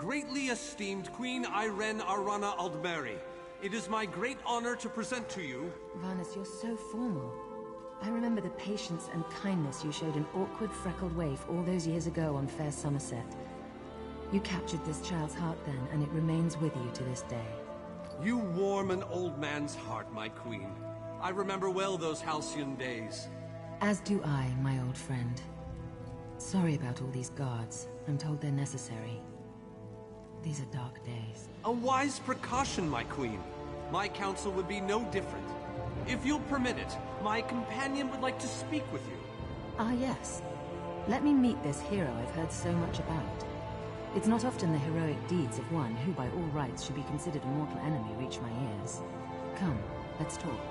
Greatly esteemed Queen Irene Arana Aldmeri, it is my great honor to present to you... Varnus, you're so formal. I remember the patience and kindness you showed an awkward, freckled waif all those years ago on fair Somerset. You captured this child's heart then, and it remains with you to this day. You warm an old man's heart, my queen. I remember well those halcyon days. As do I, my old friend. Sorry about all these guards. I'm told they're necessary. These are dark days. A wise precaution, my queen. My counsel would be no different. If you'll permit it, my companion would like to speak with you. Ah, yes. Let me meet this hero I've heard so much about. It's not often the heroic deeds of one who by all rights should be considered a mortal enemy reach my ears. Come, let's talk.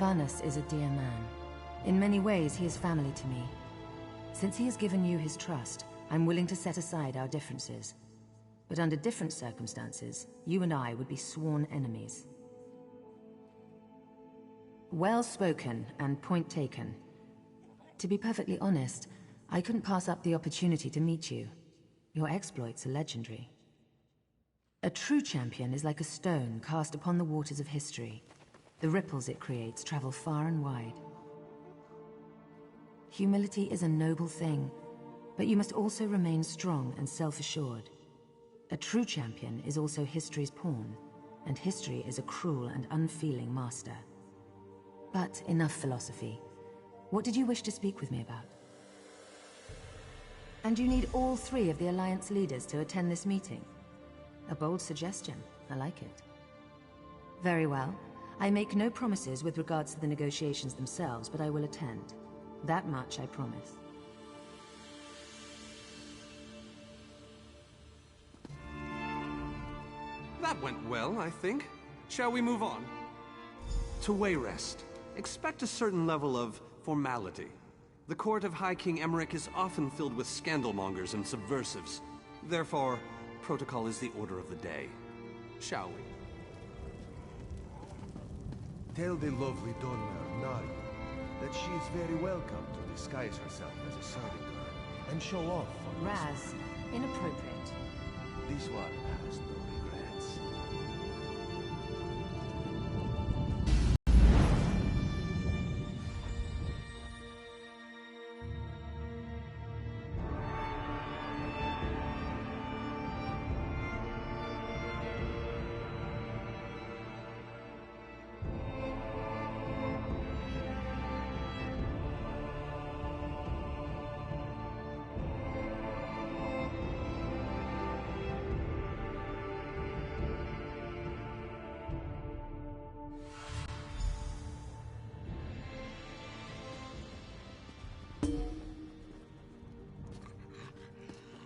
Varnus is a dear man. In many ways, he is family to me. Since he has given you his trust, I'm willing to set aside our differences. But under different circumstances, you and I would be sworn enemies. Well spoken and point taken. To be perfectly honest, I couldn't pass up the opportunity to meet you. Your exploits are legendary. A true champion is like a stone cast upon the waters of history. The ripples it creates travel far and wide. Humility is a noble thing, but you must also remain strong and self-assured. A true champion is also history's pawn, and history is a cruel and unfeeling master. But enough philosophy. What did you wish to speak with me about? And you need all three of the Alliance leaders to attend this meeting. A bold suggestion. I like it. Very well. I make no promises with regards to the negotiations themselves, but I will attend. That much I promise. That went well, I think. Shall we move on? To Wayrest, expect a certain level of formality. The court of High King Emmerich is often filled with scandalmongers and subversives. Therefore, protocol is the order of the day. Shall we? Tell the lovely Donna, Nari, that she is very welcome to disguise herself as a serving girl and show off on this Raz, inappropriate. one. This one has no regrets.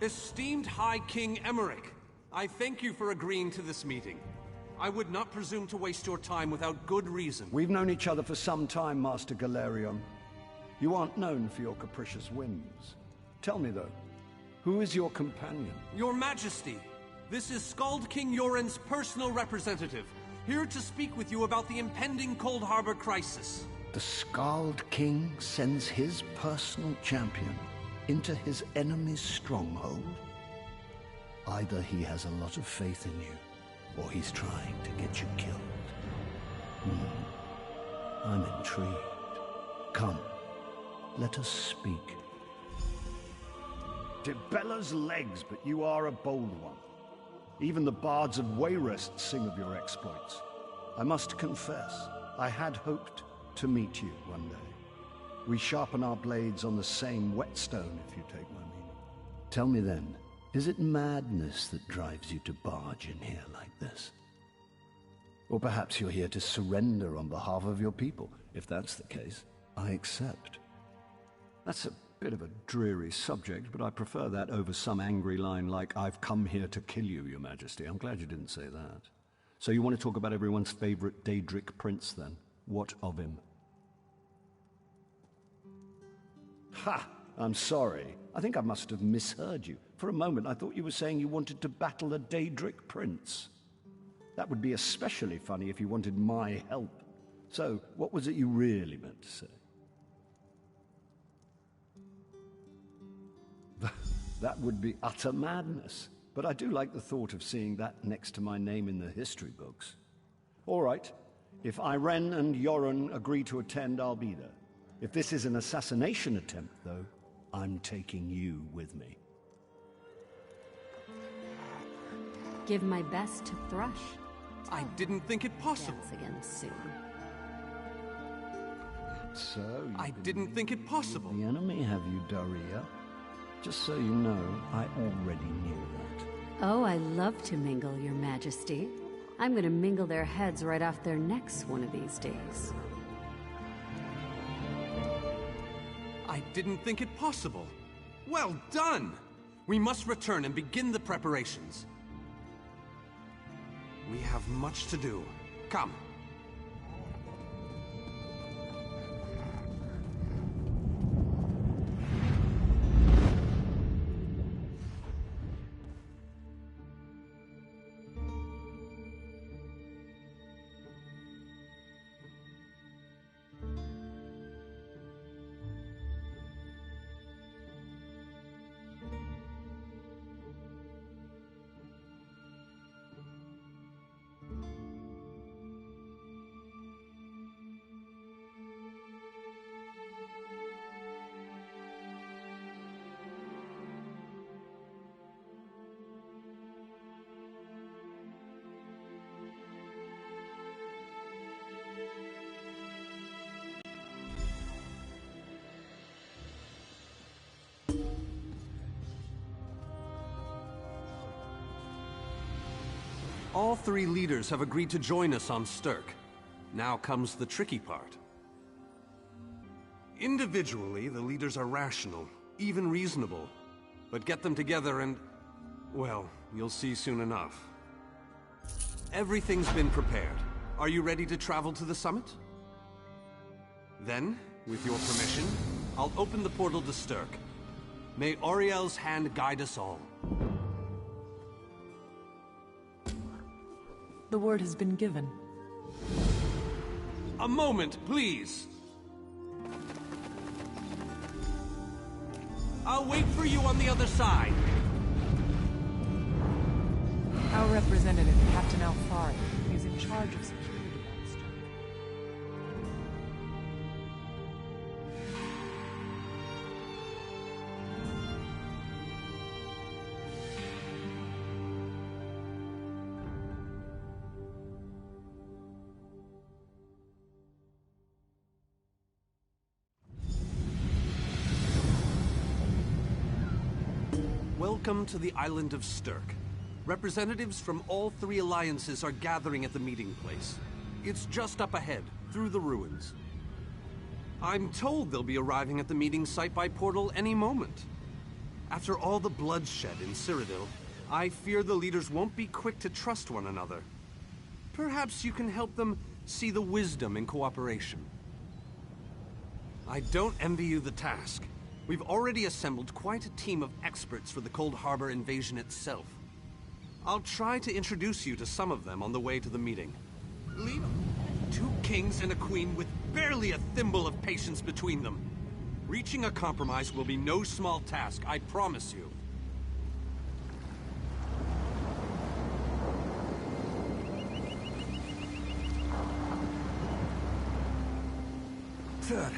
Esteemed High King Emmerich, I thank you for agreeing to this meeting. I would not presume to waste your time without good reason. We've known each other for some time, Master Galerion. You aren't known for your capricious whims. Tell me, though, who is your companion? Your Majesty, this is Skald King Yoren's personal representative, here to speak with you about the impending Cold Harbor crisis. The Skald King sends his personal champion into his enemy's stronghold? Either he has a lot of faith in you, or he's trying to get you killed. I'm intrigued. Come, let us speak. Dibella's legs, but you are a bold one. Even the bards of Wayrest sing of your exploits. I must confess, I had hoped to meet you one day. We sharpen our blades on the same whetstone, if you take my meaning. Tell me then, is it madness that drives you to barge in here like this? Or perhaps you're here to surrender on behalf of your people. If that's the case, I accept. That's a bit of a dreary subject, but I prefer that over some angry line like, "I've come here to kill you, Your Majesty." I'm glad you didn't say that. So you want to talk about everyone's favorite Daedric prince, then? What of him? Ha! I'm sorry. I think I must have misheard you. For a moment, I thought you were saying you wanted to battle a Daedric prince. That would be especially funny if you wanted my help. So, what was it you really meant to say? That would be utter madness. But I do like the thought of seeing that next to my name in the history books. All right. If Irene and Yoren agree to attend, I'll be there. If this is an assassination attempt, though, I'm taking you with me. Give my best to Thrush. I didn't think it possible. Dance again soon. So, I didn't think it possible. The enemy, have you, Daria? Just so you know, I already knew that. Oh, I love to mingle, Your Majesty. I'm gonna mingle their heads right off their necks one of these days. I didn't think it possible. Well done! We must return and begin the preparations. We have much to do. Come. All three leaders have agreed to join us on Stirk. Now comes the tricky part. Individually, the leaders are rational, even reasonable. But get them together and... well, you'll see soon enough. Everything's been prepared. Are you ready to travel to the summit? Then, with your permission, I'll open the portal to Stirk. May Auriel's hand guide us all. The word has been given. A moment, please. I'll wait for you on the other side. Our representative, Captain Alfari, is in charge of security on Stirk. Welcome to the island of Stirk. Representatives from all three alliances are gathering at the meeting place. It's just up ahead, through the ruins. I'm told they'll be arriving at the meeting site by portal any moment. After all the bloodshed in Cyrodiil, I fear the leaders won't be quick to trust one another. Perhaps you can help them see the wisdom in cooperation. I don't envy you the task. We've already assembled quite a team of experts for the Cold Harbor invasion itself. I'll try to introduce you to some of them on the way to the meeting. Lead on. 2 kings and a queen with barely a thimble of patience between them. Reaching a compromise will be no small task, I promise you. Third.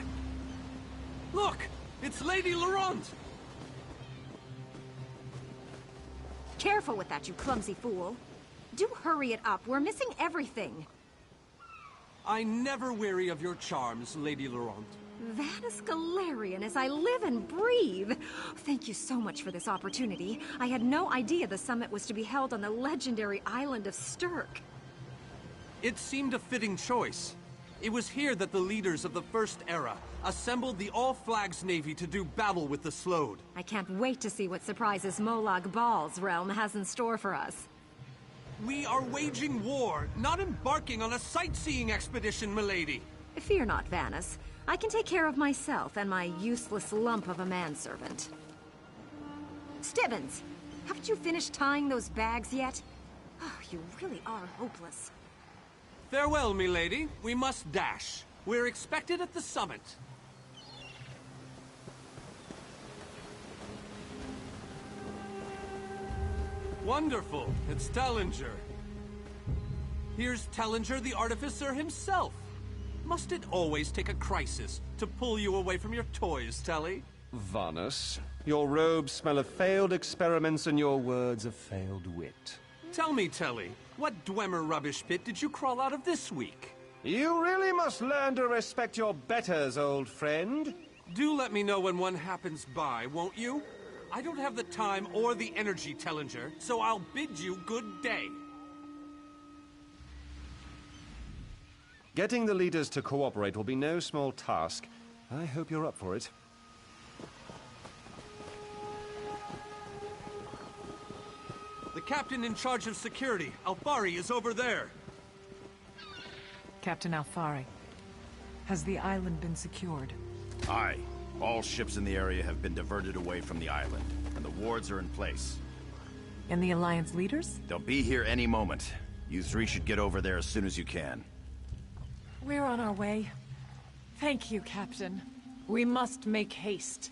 Look! It's Lady Laurent! Careful with that, you clumsy fool. Do hurry it up. We're missing everything. I never weary of your charms, Lady Laurent. Vanus Galarian as I live and breathe. Thank you so much for this opportunity. I had no idea the summit was to be held on the legendary island of Stirk. It seemed a fitting choice. It was here that the leaders of the First Era assembled the All-Flags Navy to do battle with the Slode. I can't wait to see what surprises Molag Bal's realm has in store for us. We are waging war, not embarking on a sightseeing expedition, milady. Fear not, Vanus. I can take care of myself and my useless lump of a manservant. Stibbins, haven't you finished tying those bags yet? Oh, you really are hopeless. Farewell, milady. We must dash. We're expected at the summit. Wonderful. It's Tellinger. Here's Tellinger, the artificer himself. Must it always take a crisis to pull you away from your toys, Telly? Vanus, your robes smell of failed experiments and your words of failed wit. Tell me, Telly, what Dwemer rubbish pit did you crawl out of this week? You really must learn to respect your betters, old friend. Do let me know when one happens by, won't you? I don't have the time or the energy, Tellinger, so I'll bid you good day. Getting the leaders to cooperate will be no small task. I hope you're up for it. The captain in charge of security, Alfari, is over there. Captain Alfari, has the island been secured? Aye. All ships in the area have been diverted away from the island, and the wards are in place. And the Alliance leaders? They'll be here any moment. You three should get over there as soon as you can. We're on our way. Thank you, Captain. We must make haste.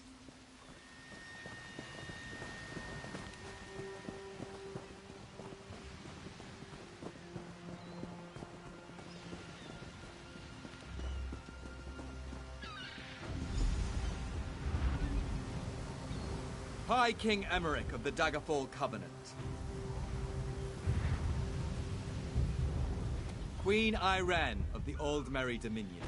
High King Emmerich of the Daggerfall Covenant. Queen Irene of the Aldmeri Dominion.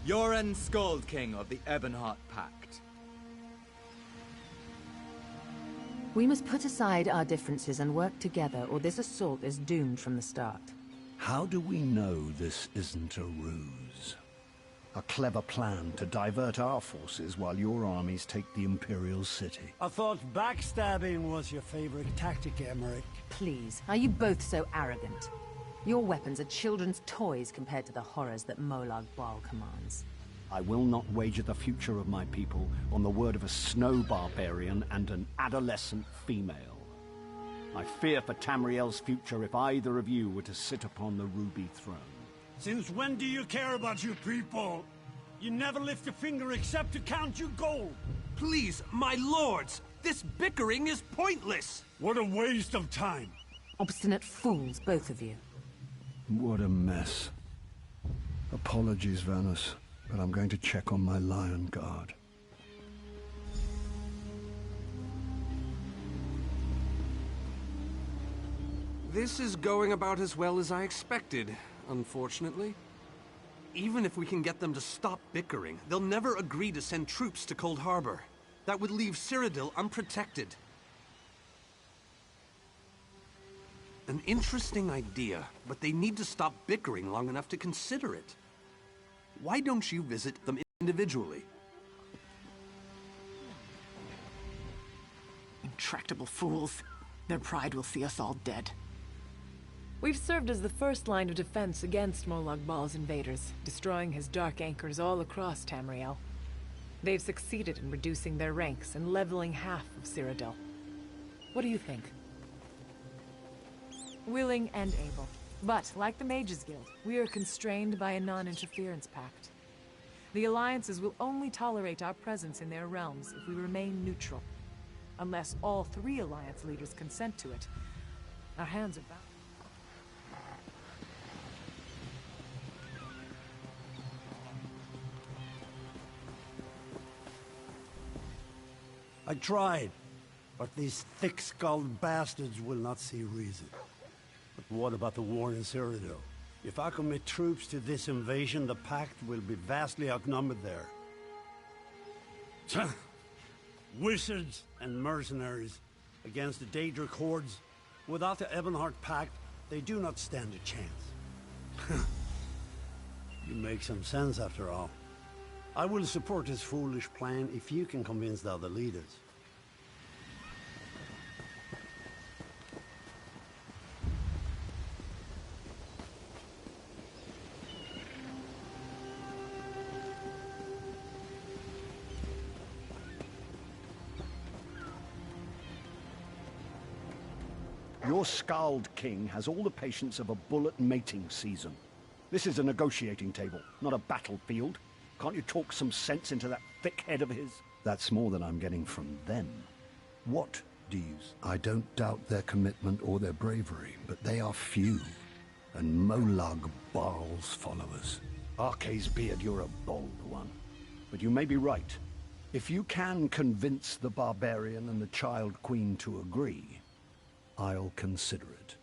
Yoren Skald King of the Ebonheart Pact. We must put aside our differences and work together, or this assault is doomed from the start. How do we know this isn't a ruse? A clever plan to divert our forces while your armies take the Imperial city. I thought backstabbing was your favorite tactic, Emmerich. Please, are you both so arrogant? Your weapons are children's toys compared to the horrors that Molag Bal commands. I will not wager the future of my people on the word of a snow barbarian and an adolescent female. I fear for Tamriel's future if either of you were to sit upon the Ruby Throne. Since when do you care about your people? You never lift a finger except to count your gold. Please, my lords, this bickering is pointless. What a waste of time. Obstinate fools, both of you. What a mess. Apologies, Vanus, but I'm going to check on my Lion Guard. This is going about as well as I expected, unfortunately. Even if we can get them to stop bickering, they'll never agree to send troops to Cold Harbor. That would leave Cyrodiil unprotected. An interesting idea, but they need to stop bickering long enough to consider it. Why don't you visit them individually? Intractable fools. Their pride will see us all dead. We've served as the first line of defense against Molag Bal's invaders, destroying his dark anchors all across Tamriel. They've succeeded in reducing their ranks and leveling half of Cyrodiil. What do you think? Willing and able. But, like the Mages Guild, we are constrained by a non-interference pact. The alliances will only tolerate our presence in their realms if we remain neutral. Unless all three alliance leaders consent to it, our hands are bound. I tried, but these thick-skulled bastards will not see reason. But what about the war in Cyrodiil? If I commit troops to this invasion, the Pact will be vastly outnumbered there. Wizards and mercenaries against the Daedric hordes. Without the Ebonheart Pact, they do not stand a chance. You make some sense after all. I will support this foolish plan if you can convince the other leaders. Your Skald King has all the patience of a bullet mating season. This is a negotiating table, not a battlefield. Can't you talk some sense into that thick head of his? That's more than I'm getting from them. What do you... I don't doubt their commitment or their bravery, but they are few, and Molag Baal's followers. Arce's beard, you're a bold one. But you may be right. If you can convince the barbarian and the Child Queen to agree, I'll consider it.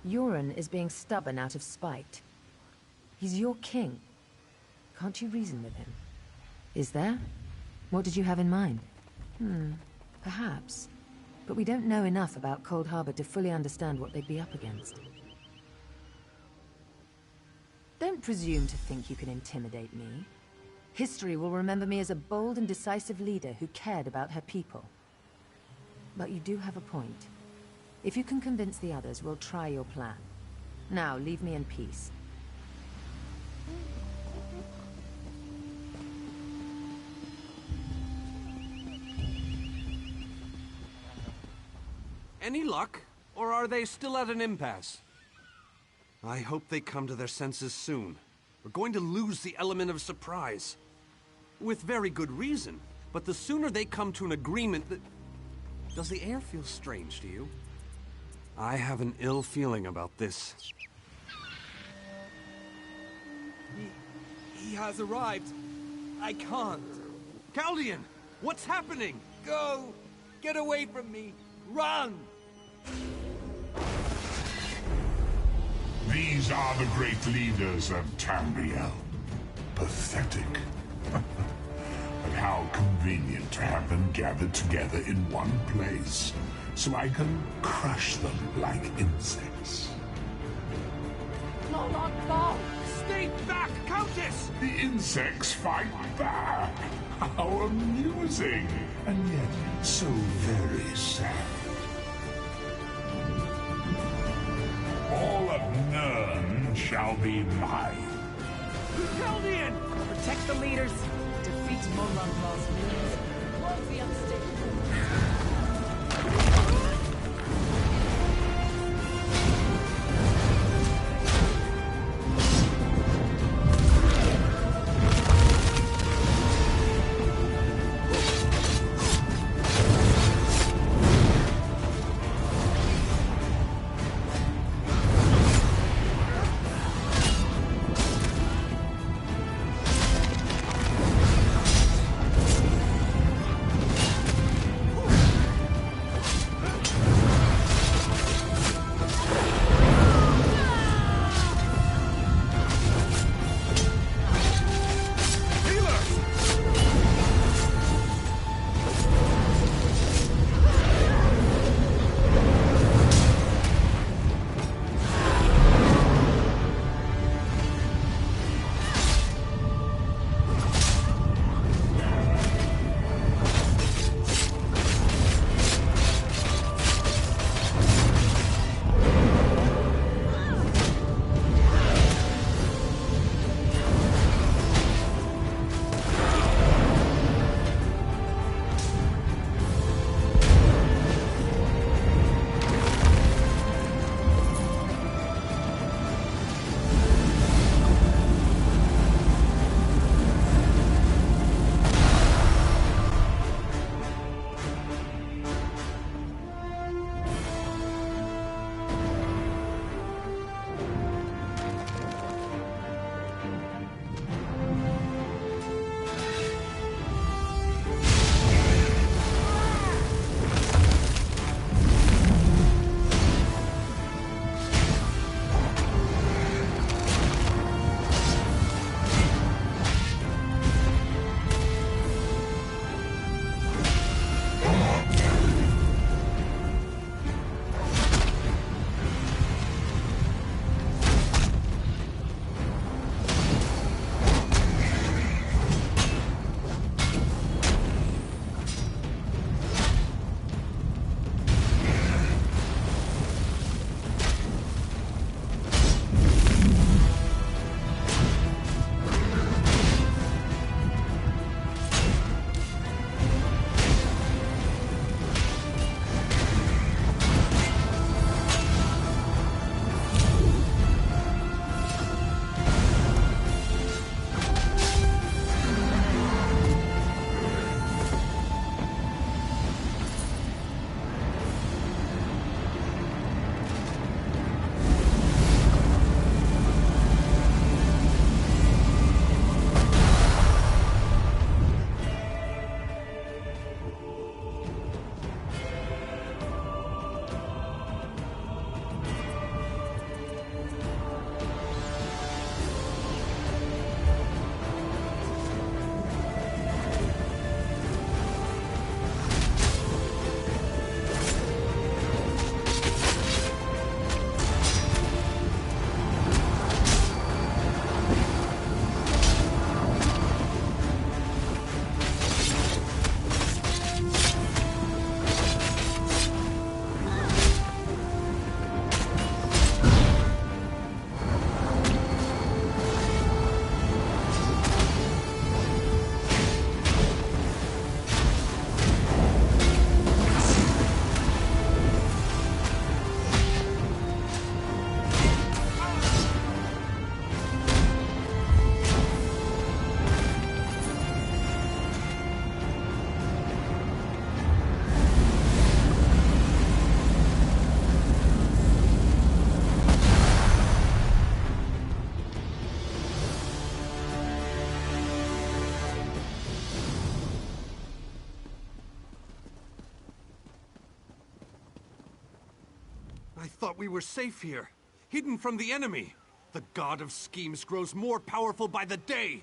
Yoren is being stubborn out of spite. He's your king. Can't you reason with him? Is there? What did you have in mind? Perhaps. But we don't know enough about Cold Harbor to fully understand what they'd be up against. Don't presume to think you can intimidate me. History will remember me as a bold and decisive leader who cared about her people. But you do have a point. If you can convince the others, we'll try your plan. Now, leave me in peace. Any luck? Or are they still at an impasse? I hope they come to their senses soon. We're going to lose the element of surprise. With very good reason. But the sooner they come to an agreement that... Does the air feel strange to you? I have an ill feeling about this. He has arrived. I can't. Caldian! What's happening? Go! Get away from me! Run! These are the great leaders of Tamriel. Pathetic. But how convenient to have them gathered together in one place, so I can crush them like insects. Stay back, Countess! The insects fight back. How amusing, and yet so very sad. All of Nirn shall be mine. Caldian! Protect the leaders. Defeat Molag Baal's minions. Close the unstable. I thought we were safe here, hidden from the enemy. The god of schemes grows more powerful by the day.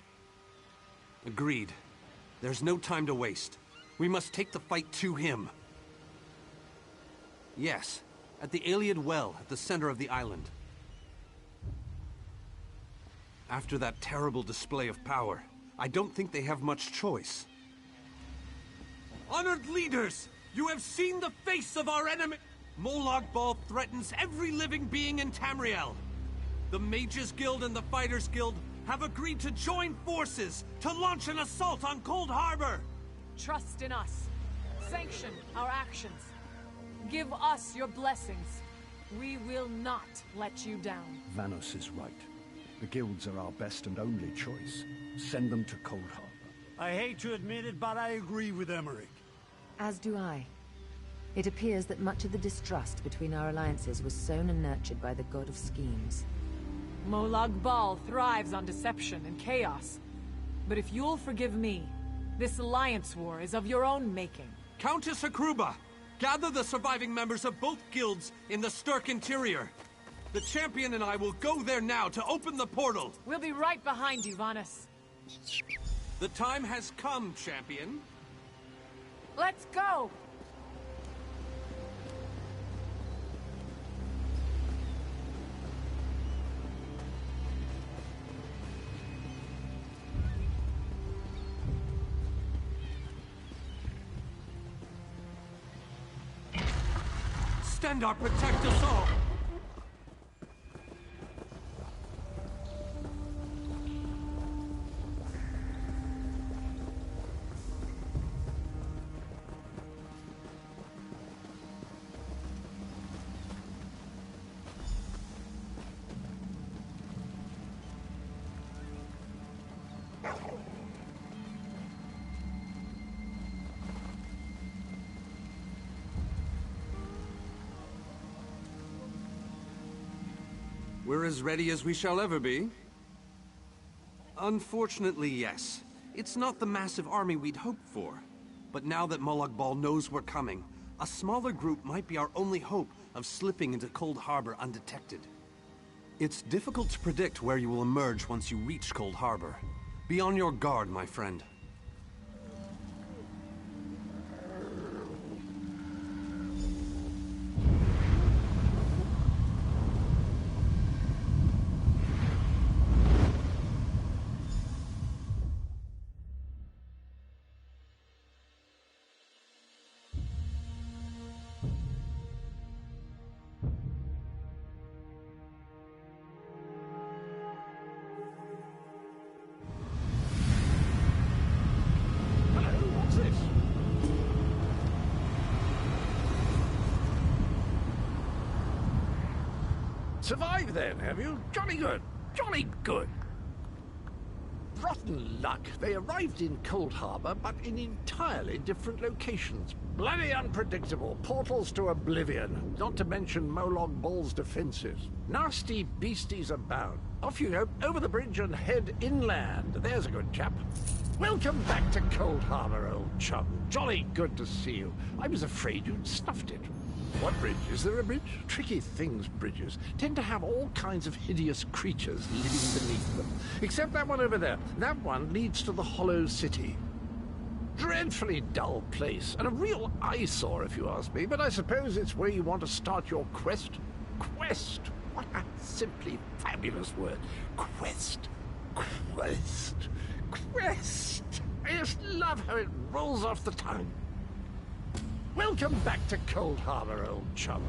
Agreed. There's no time to waste. We must take the fight to him. Yes, at the Iliad Well at the center of the island. After that terrible display of power, I don't think they have much choice. Honored leaders, you have seen the face of our enemy. Molag Bal threatens every living being in Tamriel. The Mages Guild and the Fighters Guild have agreed to join forces to launch an assault on Cold Harbor. Trust in us. Sanction our actions. Give us your blessings. We will not let you down. Vanos is right. The guilds are our best and only choice. Send them to Cold Harbor. I hate to admit it, but I agree with Emmerich. As do I. It appears that much of the distrust between our alliances was sown and nurtured by the god of schemes. Molag Bal thrives on deception and chaos. But if you'll forgive me, this alliance war is of your own making. Countess Akruba, gather the surviving members of both guilds in the Sturk interior. The champion and I will go there now to open the portal. We'll be right behind you, Vanus. The time has come, champion. Let's go! Stendarr, protect us all! We're as ready as we shall ever be. Unfortunately, yes. It's not the massive army we'd hoped for. But now that Molag Bal knows we're coming, a smaller group might be our only hope of slipping into Cold Harbor undetected. It's difficult to predict where you will emerge once you reach Cold Harbor. Be on your guard, my friend. Survived then, have you? Jolly good. Jolly good. Rotten luck. They arrived in Cold Harbor, but in entirely different locations. Bloody unpredictable. Portals to oblivion. Not to mention Molag Bal's defenses. Nasty beasties abound. Off you go, over the bridge and head inland. There's a good chap. Welcome back to Cold Harbor, old chum. Jolly good to see you. I was afraid you'd snuffed it. What bridge? Is there a bridge? Tricky things, bridges. Tend to have all kinds of hideous creatures living beneath them. Except that one over there. That one leads to the Hollow City. Dreadfully dull place, and a real eyesore if you ask me, but I suppose it's where you want to start your quest. Quest! What a simply fabulous word. Quest. Quest. Quest. I just love how it rolls off the tongue. Welcome back to Cold Harbor, old chum.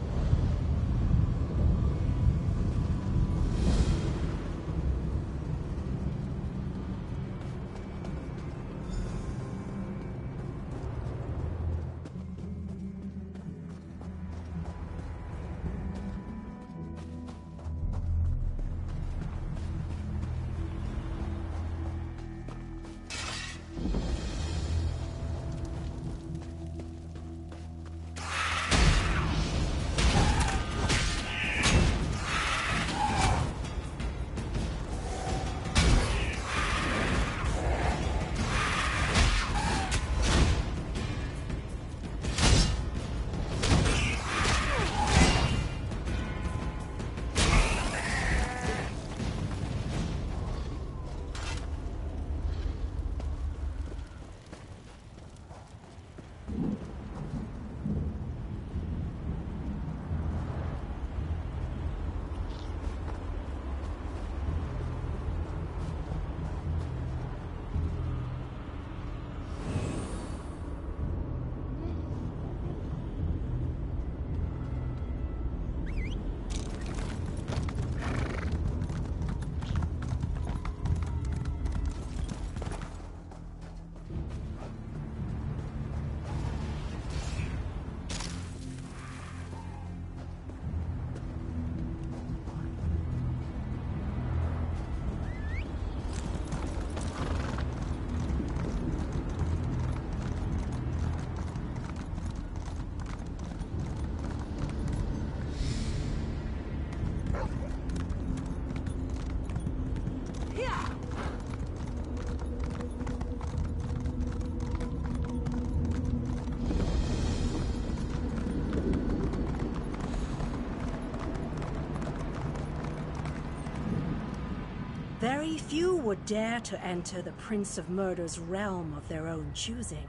Very few would dare to enter the Prince of Murder's realm of their own choosing.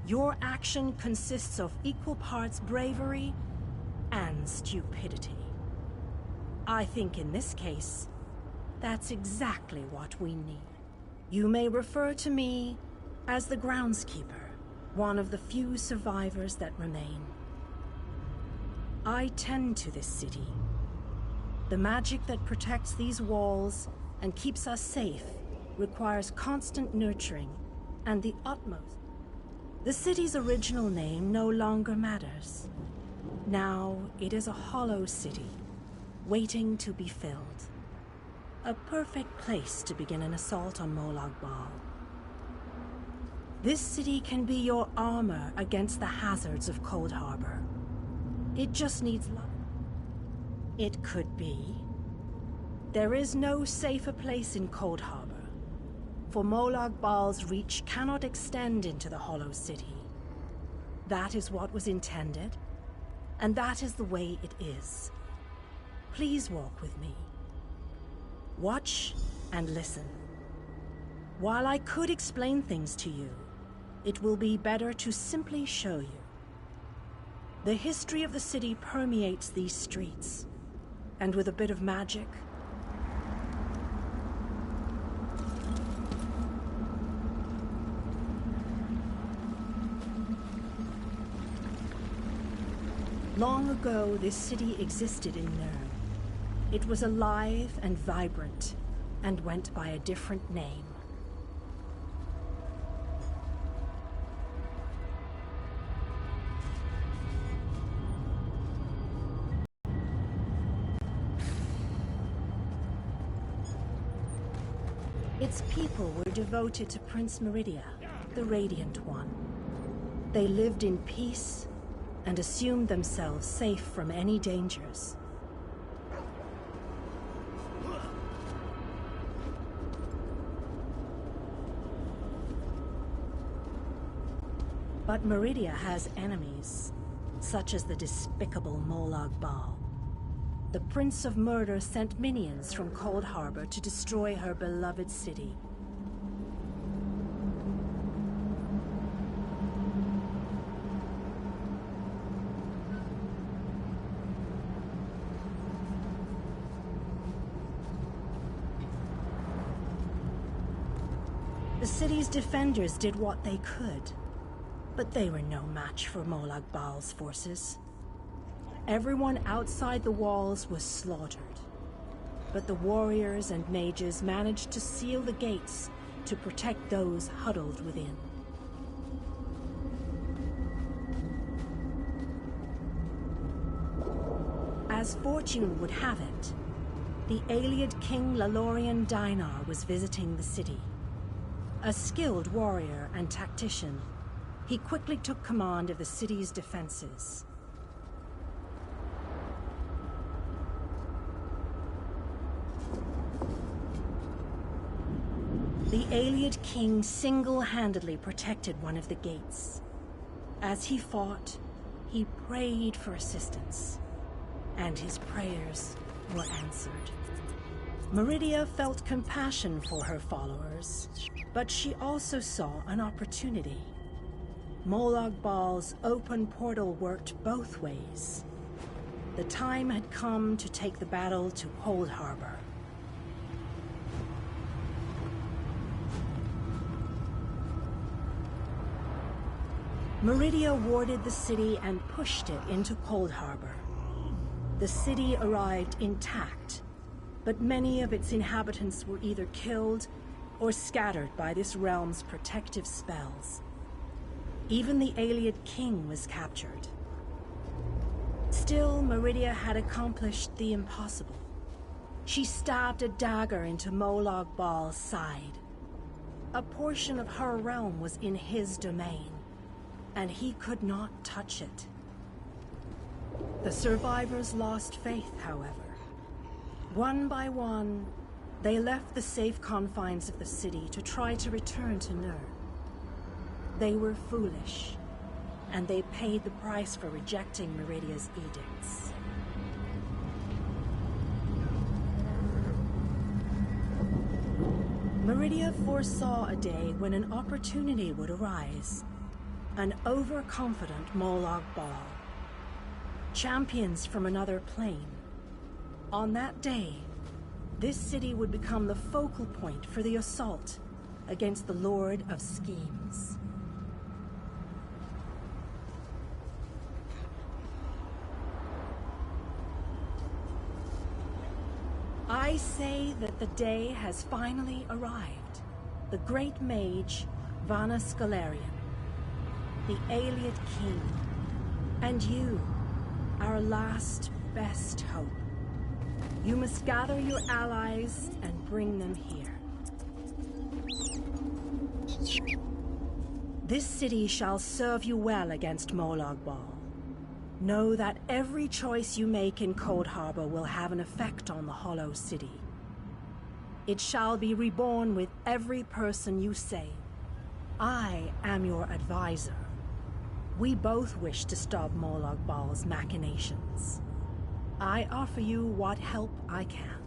Your action consists of equal parts bravery and stupidity. I think in this case, that's exactly what we need. You may refer to me as the groundskeeper, one of the few survivors that remain. I tend to this city. The magic that protects these walls and keeps us safe requires constant nurturing and the utmost. The city's original name no longer matters. Now it is a hollow city, waiting to be filled. A perfect place to begin an assault on Molag Bal. This city can be your armor against the hazards of Cold Harbor. It just needs luck. It could be. There is no safer place in Cold Harbor, for Molag Bal's reach cannot extend into the Hollow City. That is what was intended, and that is the way it is. Please walk with me. Watch and listen. While I could explain things to you, it will be better to simply show you. The history of the city permeates these streets, and with a bit of magic, long ago, this city existed in Nirn. It was alive and vibrant, and went by a different name. Its people were devoted to Prince Meridia, the Radiant One. They lived in peace and assumed themselves safe from any dangers. But Meridia has enemies, such as the despicable Molag Bal. The Prince of Murder sent minions from Cold Harbor to destroy her beloved city. The city's defenders did what they could, but they were no match for Molag Bal's forces. Everyone outside the walls was slaughtered, but the warriors and mages managed to seal the gates to protect those huddled within. As fortune would have it, the Ayleid King Lalorian Dainar was visiting the city. A skilled warrior and tactician, he quickly took command of the city's defenses. The Ayleid King single-handedly protected one of the gates. As he fought, he prayed for assistance, and his prayers were answered. Meridia felt compassion for her followers, but she also saw an opportunity. Molag Bal's open portal worked both ways. The time had come to take the battle to Cold Harbor. Meridia warded the city and pushed it into Cold Harbor. The city arrived intact, but many of its inhabitants were either killed or scattered by this realm's protective spells. Even the Ayleid King was captured. Still, Meridia had accomplished the impossible. She stabbed a dagger into Molag Bal's side. A portion of her realm was in his domain, and he could not touch it. The survivors lost faith, however. One by one, they left the safe confines of the city to try to return to Nirn. They were foolish, and they paid the price for rejecting Meridia's edicts. Meridia foresaw a day when an opportunity would arise. An overconfident Molag Bal. Champions from another plane. On that day, this city would become the focal point for the assault against the Lord of Schemes. I say that the day has finally arrived. The great mage, Vana Scalarian, the Ayleid King, and you, our last best hope. You must gather your allies and bring them here. This city shall serve you well against Molag Bal. Know that every choice you make in Cold Harbor will have an effect on the Hollow City. It shall be reborn with every person you save. I am your advisor. We both wish to stop Molag Bal's machinations. I offer you what help I can.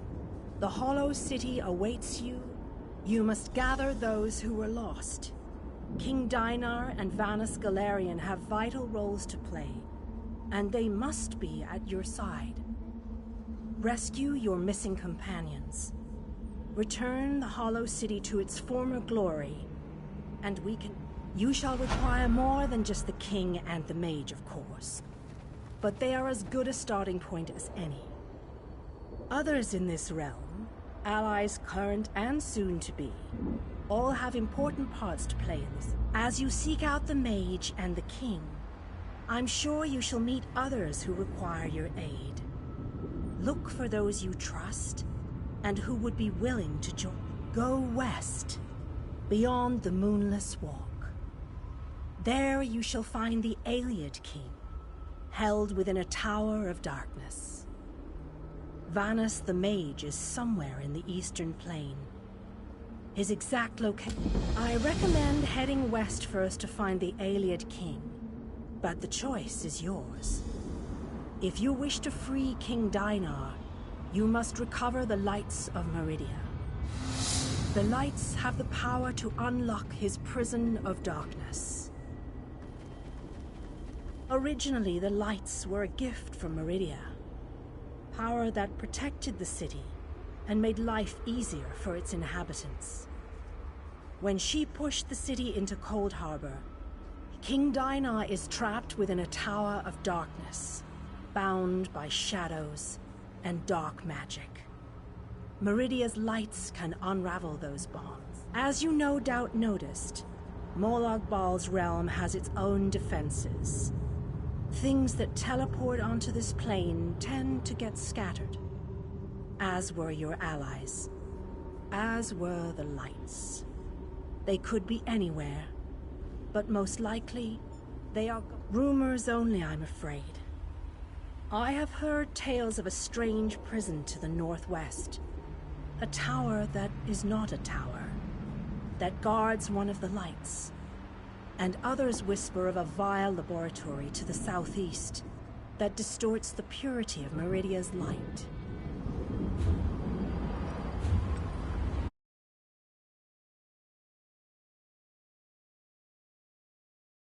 The Hollow City awaits you. You must gather those who were lost. King Dinar and Vana Scalarian have vital roles to play, and they must be at your side. Rescue your missing companions. Return the Hollow City to its former glory, and we can... You shall require more than just the king and the mage, of course. But they are as good a starting point as any. Others in this realm, allies current and soon to be, all have important parts to play in this. As you seek out the mage and the king, I'm sure you shall meet others who require your aid. Look for those you trust, and who would be willing to join. Go west, beyond the Moonless Walk. There you shall find the Ayleid King, held within a tower of darkness. Vanus the Mage is somewhere in the Eastern Plain. His exact location... I recommend heading west first to find the Ayleid King, but the choice is yours. If you wish to free King Dinar, you must recover the lights of Meridia. The lights have the power to unlock his prison of darkness. Originally, the lights were a gift from Meridia, power that protected the city and made life easier for its inhabitants. When she pushed the city into Cold Harbor, King Dinar is trapped within a tower of darkness, bound by shadows and dark magic. Meridia's lights can unravel those bonds. As you no doubt noticed, Molag Bal's realm has its own defenses. Things that teleport onto this plane tend to get scattered, as were your allies, as were the lights. They could be anywhere, but most likely, they are rumors only, I'm afraid. I have heard tales of a strange prison to the northwest, a tower that is not a tower, that guards one of the lights, and others whisper of a vile laboratory to the southeast that distorts the purity of Meridia's light.